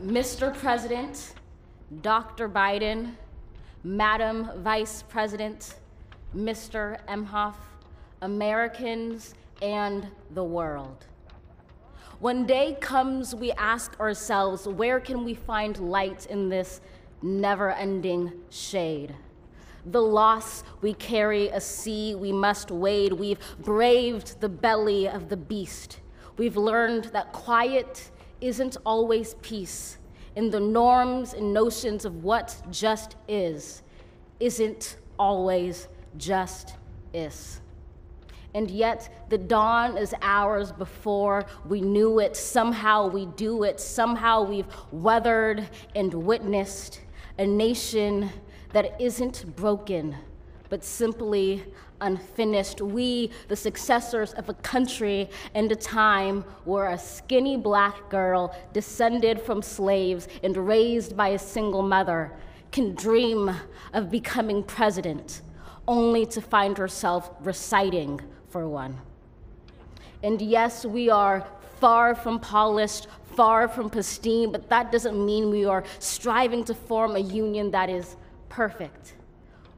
Mr. President, Dr. Biden, Madam Vice President, Mr. Emhoff, Americans, and the world. When day comes, we ask ourselves, where can we find light in this never-ending shade? The loss we carry, a sea we must wade. We've braved the belly of the beast. We've learned that quiet isn't always peace, and the norms and notions of what just isn't always just is. And yet the dawn is ours before we knew it. Somehow we do it. Somehow we've weathered and witnessed a nation that isn't broken, but simply unfinished. We, the successors of a country and a time where a skinny black girl descended from slaves and raised by a single mother can dream of becoming president, only to find herself reciting for one. And yes, we are far from polished, far from pristine, but that doesn't mean we are striving to form a union that is perfect.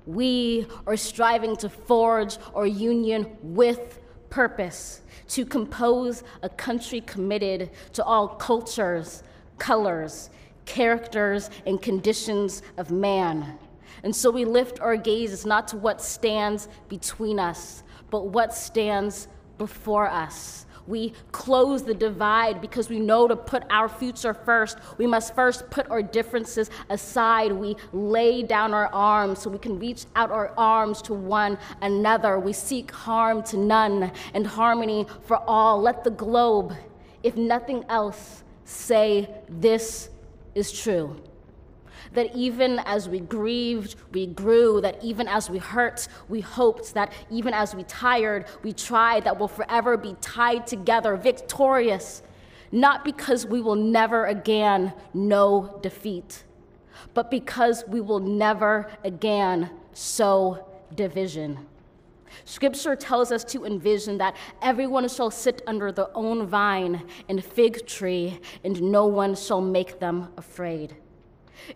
We are striving to forge our union with purpose, to compose a country committed to all cultures, colors, characters, and conditions of man. And so we lift our gazes not to what stands between us, but what stands before us. We close the divide because we know to put our future first. We must first put our differences aside. We lay down our arms so we can reach out our arms to one another. We seek harm to none and harmony for all. Let the globe, if nothing else, say this is true. That even as we grieved, we grew, that even as we hurt, we hoped, that even as we tired, we tried, that we'll forever be tied together, victorious, not because we will never again know defeat, but because we will never again sow division. Scripture tells us to envision that everyone shall sit under their own vine and fig tree, and no one shall make them afraid.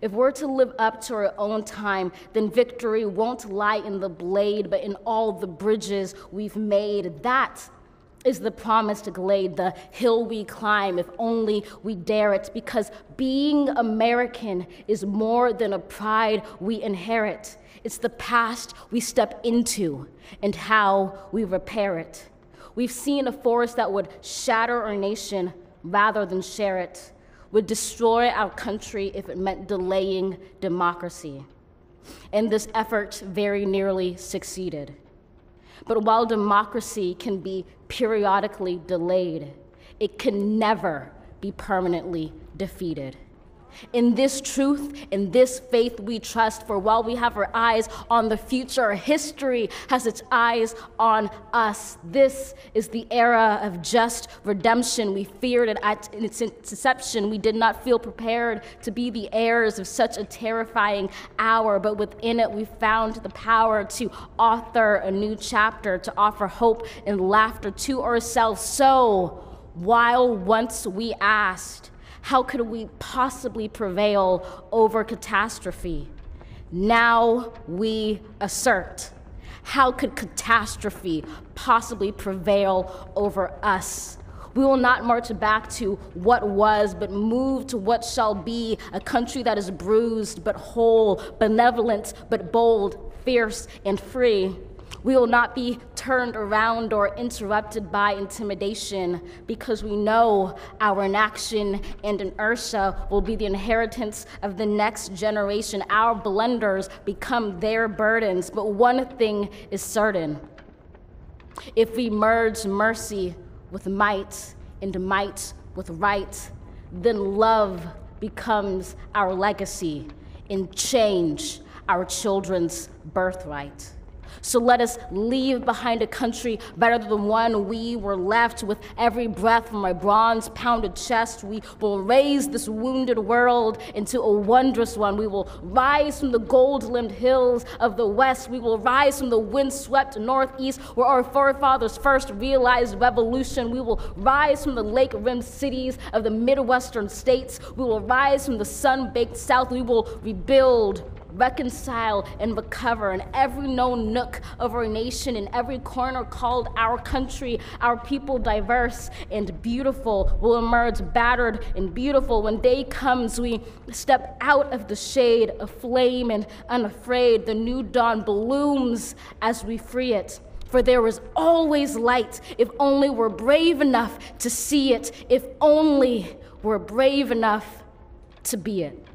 If we're to live up to our own time, then victory won't lie in the blade, but in all the bridges we've made. That is the promised glade, the hill we climb, if only we dare it, because being American is more than a pride we inherit. It's the past we step into and how we repair it. We've seen a force that would shatter our nation rather than share it, would destroy our country if it meant delaying democracy. And this effort very nearly succeeded. But while democracy can be periodically delayed, it can never be permanently defeated. In this truth, in this faith we trust, for while we have our eyes on the future, history has its eyes on us. This is the era of just redemption. We feared it at its inception. We did not feel prepared to be the heirs of such a terrifying hour, but within it we found the power to author a new chapter, to offer hope and laughter to ourselves. So, while once we asked, how could we possibly prevail over catastrophe? Now we assert, how could catastrophe possibly prevail over us? We will not march back to what was, but move to what shall be, a country that is bruised but whole, benevolent but bold, fierce and free. We will not be turned around or interrupted by intimidation, because we know our inaction and inertia will be the inheritance of the next generation. Our blunders become their burdens. But one thing is certain: if we merge mercy with might and might with right, then love becomes our legacy and change our children's birthright. So let us leave behind a country better than the one we were left. With every breath from my bronze-pounded chest, we will raise this wounded world into a wondrous one. We will rise from the gold-limbed hills of the West. We will rise from the wind-swept Northeast, where our forefathers first realized revolution. We will rise from the lake-rimmed cities of the Midwestern states. We will rise from the sun-baked South. We will rebuild, reconcile, and recover in every known nook of our nation, in every corner called our country. Our people, diverse and beautiful, will emerge battered and beautiful. When day comes, we step out of the shade, aflame and unafraid. The new dawn blooms as we free it. For there is always light, if only we're brave enough to see it, if only we're brave enough to be it.